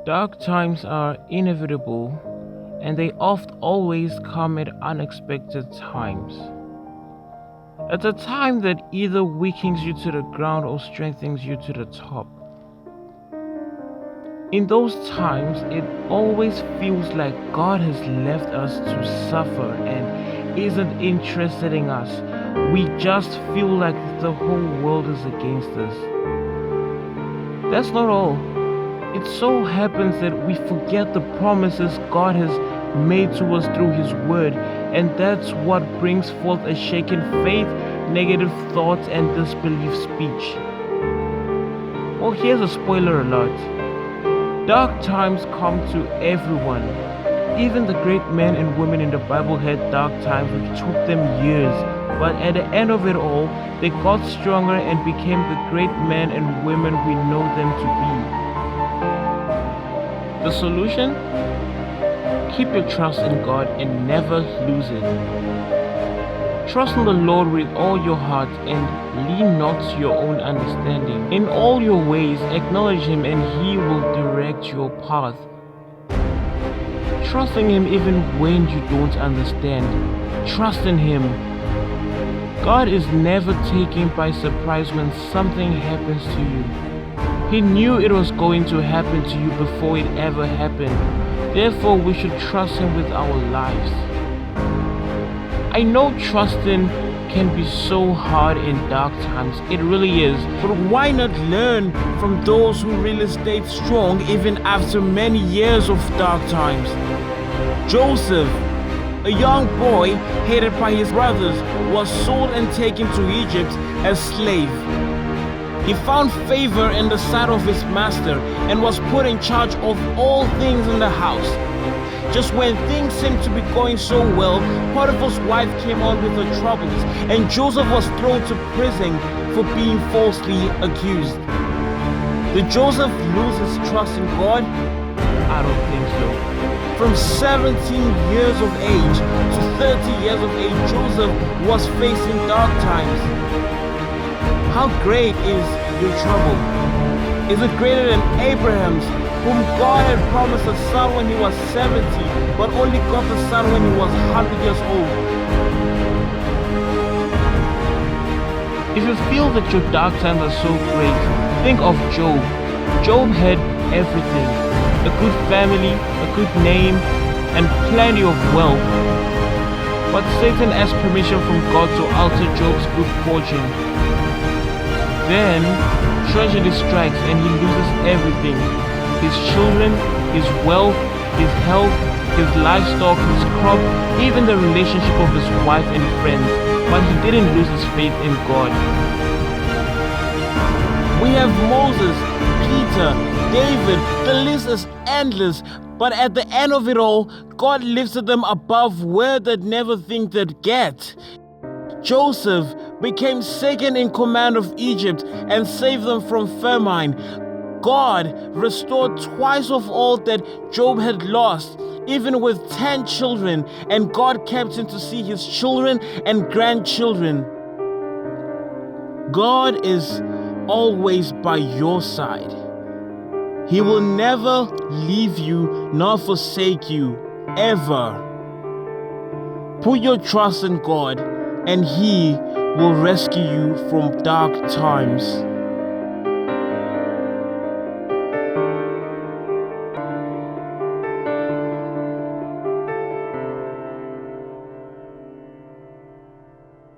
Dark times are inevitable and they oft always come at unexpected times. At a time that either weakens you to the ground or strengthens you to the top. In those times, it always feels like God has left us to suffer and isn't interested in us. We just feel like the whole world is against us. That's not all. It so happens that we forget the promises God has made to us through His Word, and that's what brings forth a shaken faith, negative thoughts, and disbelief speech. Well, here's a spoiler alert. Dark times come to everyone. Even the great men and women in the Bible had dark times which took them years, but at the end of it all, they got stronger and became the great men and women we know them to be. The solution? Keep your trust in God and never lose it. Trust in the Lord with all your heart and lean not to your own understanding. In all your ways, acknowledge Him and He will direct your path. Trust in Him even when you don't understand. Trust in Him. God is never taken by surprise when something happens to you. He knew it was going to happen to you before it ever happened. Therefore, we should trust Him with our lives. I know trusting can be so hard in dark times. It really is. But why not learn from those who really stayed strong even after many years of dark times? Joseph, a young boy hated by his brothers, was sold and taken to Egypt as slave. He found favor in the sight of his master and was put in charge of all things in the house. Just when things seemed to be going so well, Potiphar's wife came on with her troubles, and Joseph was thrown to prison for being falsely accused. Did Joseph lose his trust in God? I don't think so. From 17 years of age to 30 years of age, Joseph was facing dark times. How great is your trouble? Is it greater than Abraham's, whom God had promised a son when he was 70, but only got the son when he was 100 years old? If you feel that your dark times are so great, think of Job. Job had everything: a good family, a good name, and plenty of wealth. But Satan asked permission from God to alter Job's good fortune. Then tragedy strikes and he loses everything: his children, his wealth, his health, his livestock, his crop, even the relationship of his wife and friends. But he didn't lose his faith in God. We have Moses, Peter, David. The list is endless. But at the end of it all, God lifted them above where they'd never think they'd get. Joseph became second in command of Egypt and saved them from famine. God restored twice of all that Job had lost, even with 10 children, and God kept him to see his children and grandchildren. God is always by your side. He will never leave you nor forsake you, ever. Put your trust in God, and He will rescue you from dark times.